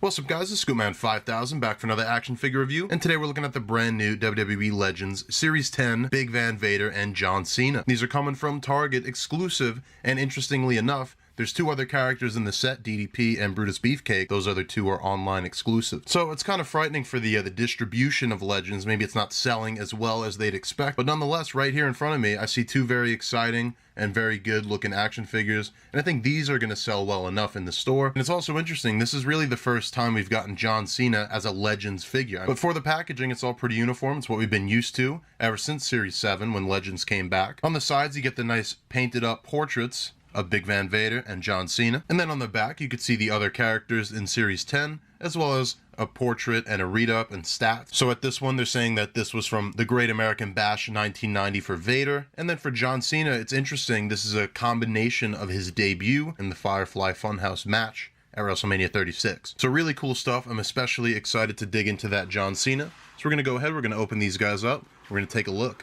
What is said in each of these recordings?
What's up guys, it's Scoopman 5000 back for another action figure review, and today we're looking at the brand new WWE Legends Series 10 Big Van Vader and John Cena. These are coming from Target exclusive, and interestingly enough, there's two other characters in the set, DDP and Brutus Beefcake. Those other two are online exclusive. So it's kind of frightening for the distribution of Legends. Maybe it's not selling as well as they'd expect, but nonetheless, right here in front of me, I see two very exciting and very good looking action figures, and I think these are going to sell well enough in the store. And it's also interesting, this is really the first time we've gotten John Cena as a Legends figure. But for the packaging, it's all pretty uniform. It's what we've been used to ever since Series 7 when Legends came back. On the sides, you get the nice painted up portraits of Big Van Vader and John Cena. And then on the back, you could see the other characters in Series 10, as well as a portrait and a read-up and stats. So at this one, they're saying that this was from the Great American Bash 1990 for Vader. And then for John Cena, it's interesting, this is a combination of his debut in the Firefly Funhouse match at WrestleMania 36. So really cool stuff. I'm especially excited to dig into that John Cena. So we're gonna go ahead, we're gonna open these guys up, we're gonna take a look.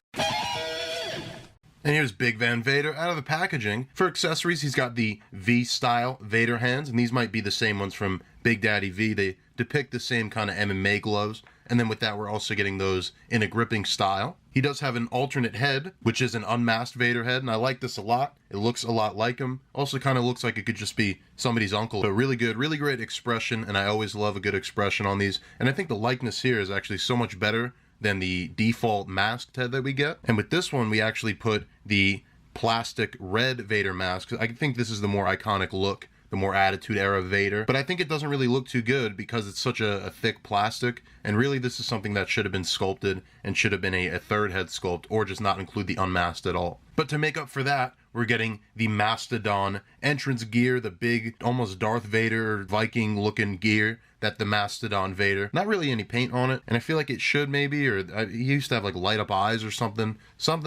And here's Big Van Vader out of the packaging. For accessories, he's got the V-style Vader hands, and these might be the same ones from Big Daddy V. They depict the same kind of MMA gloves, and then with that, we're also getting those in a gripping style. He does have an alternate head, which is an unmasked Vader head, and I like this a lot. It looks a lot like him. Also kind of looks like it could just be somebody's uncle. So really good, really great expression, and I always love a good expression on these. And I think the likeness here is actually so much better than the default masked head that we get. And with this one, we actually put the plastic red Vader mask. I think this is the more iconic look, the more Attitude Era Vader. But I think it doesn't really look too good because it's such a thick plastic. And really, this is something that should have been sculpted and should have been a third head sculpt, or just not include the unmasked at all. But to make up for that, we're getting the Mastodon entrance gear, the big, almost Darth Vader Viking looking gear that the Mastodon Vader. Not really any paint on it, and I feel like it should maybe, or he used to have like light up eyes or something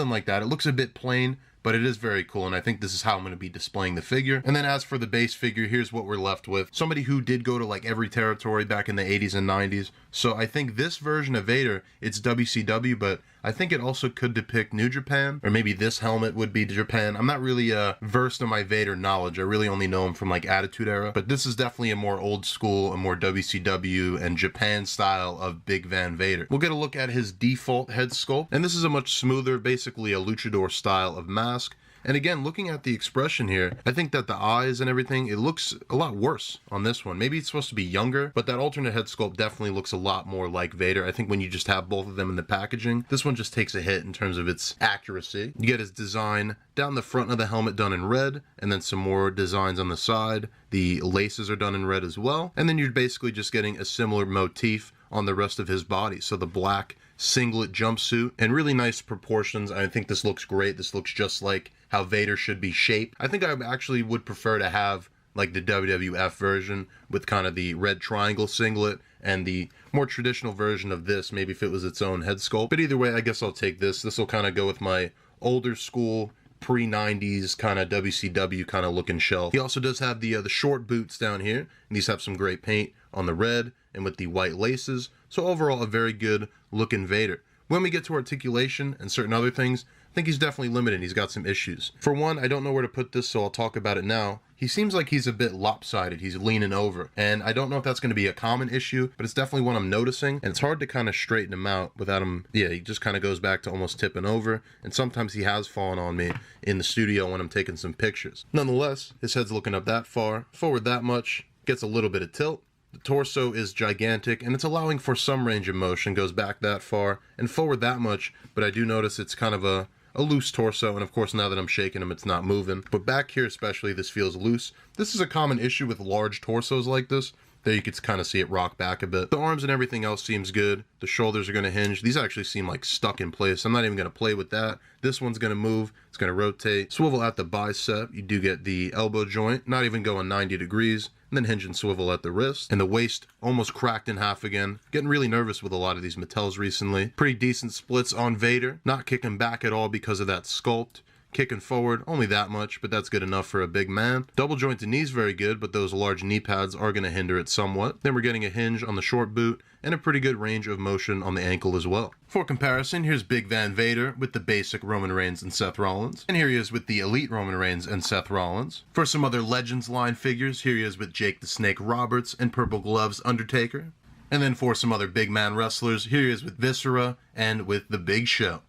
like that. It looks a bit plain, but it is very cool, and I think this is how I'm going to be displaying the figure. And then as for the base figure, here's what we're left with. Somebody who did go to like every territory back in the 80s and 90s. So I think this version of Vader, it's WCW, but I think it also could depict New Japan, or maybe this helmet would be Japan. I'm not really versed in my Vader knowledge. I really only know him from like Attitude Era, but this is definitely a more old school, a more WCW and Japan style of Big Van Vader. We'll get a look at his default head sculpt, and this is a much smoother, basically a luchador style of mask. And again, looking at the expression here, I think that the eyes and everything, it looks a lot worse on this one. Maybe it's supposed to be younger, but that alternate head sculpt definitely looks a lot more like Vader. I think when you just have both of them in the packaging, this one just takes a hit in terms of its accuracy. You get his design down the front of the helmet done in red, and then some more designs on the side. The laces are done in red as well. And then you're basically just getting a similar motif on the rest of his body. So the black singlet jumpsuit and really nice proportions. I think this looks great. This looks just like how Vader should be shaped. I think I actually would prefer to have like the WWF version with kind of the red triangle singlet and the more traditional version of this, maybe if it was its own head sculpt. But either way, I guess I'll take this. This will kind of go with my older school pre-90s kind of WCW kind of looking shelf. He also does have the short boots down here, and these have some great paint on the red and with the white laces. So overall, a very good looking Vader. When we get to articulation and certain other things, I think he's definitely limited. He's got some issues. For one, I don't know where to put this, so I'll talk about it now. He seems like he's a bit lopsided. He's leaning over. And I don't know if that's going to be a common issue, but it's definitely one I'm noticing. And it's hard to kind of straighten him out without him, he just kind of goes back to almost tipping over. And sometimes he has fallen on me in the studio when I'm taking some pictures. Nonetheless, his head's looking up that far, forward that much, gets a little bit of tilt. The torso is gigantic, and it's allowing for some range of motion, goes back that far and forward that much, but I do notice it's kind of a loose torso, and of course now that I'm shaking him, it's not moving. But back here especially, this feels loose. This is a common issue with large torsos like this. There you could kind of see it rock back a bit. The arms and everything else seems good. The shoulders are going to hinge. These actually seem like stuck in place. I'm not even going to play with that. This one's going to move. It's going to rotate. Swivel at the bicep. You do get the elbow joint, not even going 90 degrees. And then hinge and swivel at the wrist. And the waist almost cracked in half again. Getting really nervous with a lot of these Mattels recently. Pretty decent splits on Vader. Not kicking back at all because of that sculpt. Kicking forward, only that much, but that's good enough for a big man. Double jointed knees, very good, but those large knee pads are going to hinder it somewhat. Then we're getting a hinge on the short boot and a pretty good range of motion on the ankle as well. For comparison, here's Big Van Vader with the basic Roman Reigns and Seth Rollins. And here he is with the elite Roman Reigns and Seth Rollins. For some other Legends line figures, here he is with Jake the Snake Roberts and Purple Gloves Undertaker. And then for some other big man wrestlers, here he is with Viscera and with The Big Show.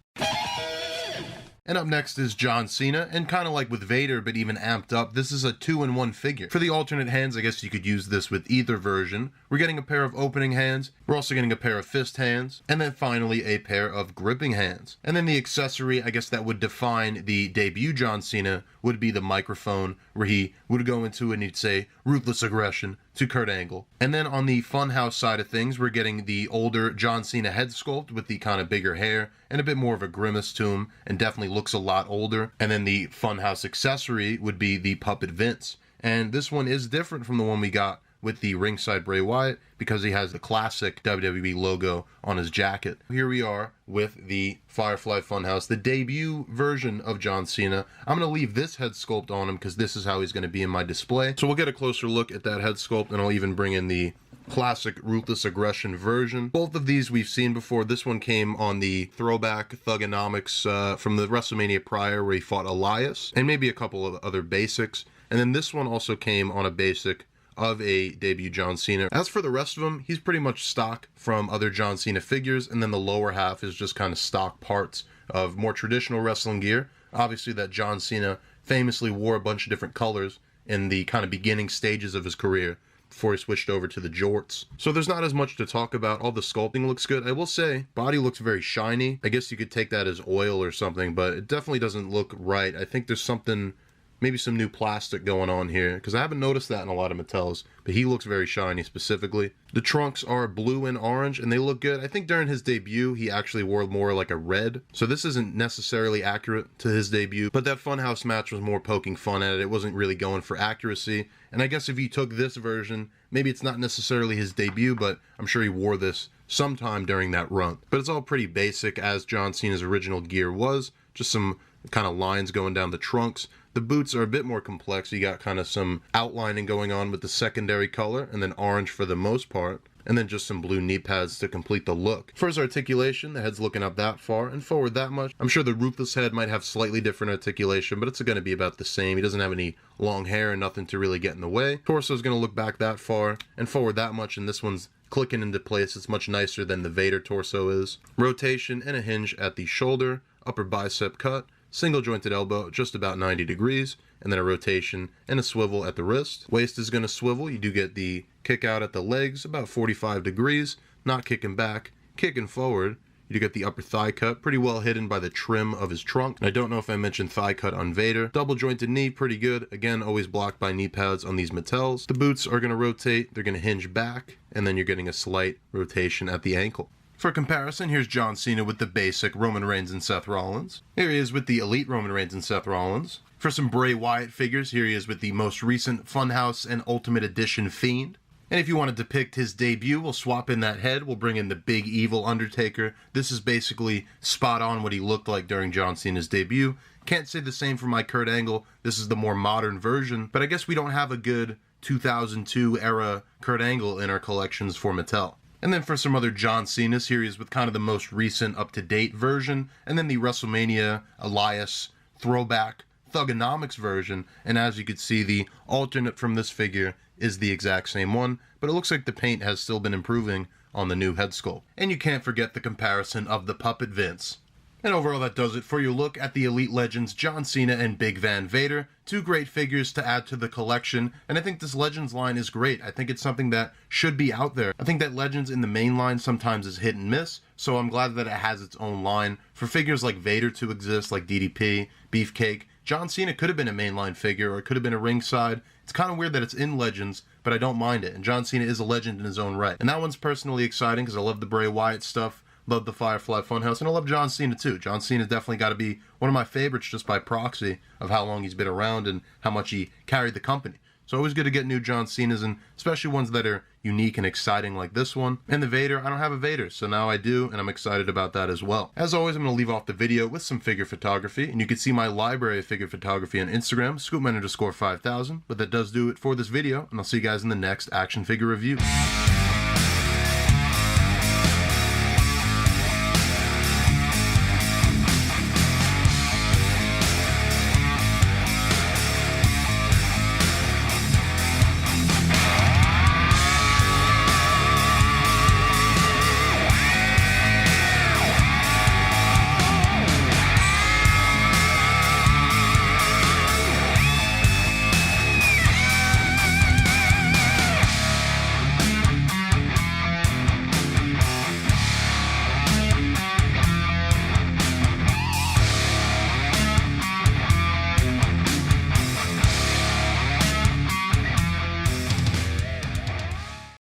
And up next is John Cena, and kind of like with Vader, but even amped up, this is a 2-in-1 figure. For the alternate hands, I guess you could use this with either version. We're getting a pair of opening hands, we're also getting a pair of fist hands, and then finally a pair of gripping hands. And then the accessory, I guess that would define the debut John Cena, would be the microphone, where he would go into it and he'd say, "Ruthless aggression," to Kurt Angle. And then on the Funhouse side of things, we're getting the older John Cena head sculpt with the kind of bigger hair and a bit more of a grimace to him, and definitely looks a lot older. And then the Funhouse accessory would be the Puppet Vince. And this one is different from the one we got with the ringside Bray Wyatt because he has the classic WWE logo on his jacket. Here we are with the Firefly Funhouse, the debut version of John Cena. I'm going to leave this head sculpt on him because this is how he's going to be in my display. So we'll get a closer look at that head sculpt, and I'll even bring in the classic Ruthless Aggression version. Both of these we've seen before. This one came on the throwback Thugonomics from the WrestleMania prior where he fought Elias, and maybe a couple of other basics. And then this one also came on a basic of a debut John Cena. As for the rest of him, he's pretty much stock from other John Cena figures, and then the lower half is just kind of stock parts of more traditional wrestling gear. Obviously that John Cena famously wore a bunch of different colors in the kind of beginning stages of his career before he switched over to the jorts. So there's not as much to talk about. All the sculpting looks good. I will say, body looks very shiny. I guess you could take that as oil or something, but it definitely doesn't look right. I think there's something, maybe some new plastic going on here, because I haven't noticed that in a lot of Mattels, but he looks very shiny specifically. The trunks are blue and orange, and they look good. I think during his debut, he actually wore more like a red, so this isn't necessarily accurate to his debut, but that Funhouse match was more poking fun at it. It wasn't really going for accuracy, and I guess if you took this version, maybe it's not necessarily his debut, but I'm sure he wore this sometime during that run. But it's all pretty basic as John Cena's original gear was, just some kind of lines going down the trunks. The boots are a bit more complex. You got kind of some outlining going on with the secondary color, and then orange for the most part, and then just some blue knee pads to complete the look. For his articulation, the head's looking up that far and forward that much. I'm sure the Ruthless head might have slightly different articulation, but it's going to be about the same. He doesn't have any long hair and nothing to really get in the way. Torso's going to look back that far and forward that much, and this one's clicking into place. It's much nicer than the Vader torso is. Rotation and a hinge at the shoulder, upper bicep cut, single jointed elbow just about 90 degrees, and then a rotation and a swivel at the wrist. Waist is going to swivel. You do get the kick out at the legs about 45 degrees, not kicking back, kicking forward. You do get the upper thigh cut, pretty well hidden by the trim of his trunk. And I don't know if I mentioned thigh cut on Vader. Double jointed knee, pretty good. Again, always blocked by knee pads on these Mattels. The boots are going to rotate, they're going to hinge back, and then you're getting a slight rotation at the ankle. For comparison, here's John Cena with the basic Roman Reigns and Seth Rollins. Here he is with the elite Roman Reigns and Seth Rollins. For some Bray Wyatt figures, here he is with the most recent Funhouse and Ultimate Edition Fiend. And if you want to depict his debut, we'll swap in that head. We'll bring in the big evil Undertaker. This is basically spot on what he looked like during John Cena's debut. Can't say the same for my Kurt Angle. This is the more modern version, but I guess we don't have a good 2002 era Kurt Angle in our collections for Mattel. And then for some other John Cena series with kind of the most recent up-to-date version, and then the WrestleMania Elias throwback Thugonomics version. And as you can see, the alternate from this figure is the exact same one, but it looks like the paint has still been improving on the new head sculpt. And you can't forget the comparison of the Puppet Vince. And overall, that does it for your look at the Elite Legends John Cena and Big Van Vader. Two great figures to add to the collection, and I think this Legends line is great. I think it's something that should be out there. I think that Legends in the main line sometimes is hit and miss, so I'm glad that it has its own line. For figures like Vader to exist, like DDP, Beefcake, John Cena could have been a mainline figure, or it could have been a ringside. It's kind of weird that it's in Legends, but I don't mind it, and John Cena is a legend in his own right. And that one's personally exciting because I love the Bray Wyatt stuff. Love the Firefly Funhouse, and I love John Cena too. John Cena's definitely got to be one of my favorites just by proxy of how long he's been around and how much he carried the company. So always good to get new John Cenas, and especially ones that are unique and exciting like this one. And the Vader, I don't have a Vader, so now I do, and I'm excited about that as well. As always, I'm going to leave off the video with some figure photography, and you can see my library of figure photography on Instagram, scoopman_5000, but that does do it for this video, and I'll see you guys in the next action figure review.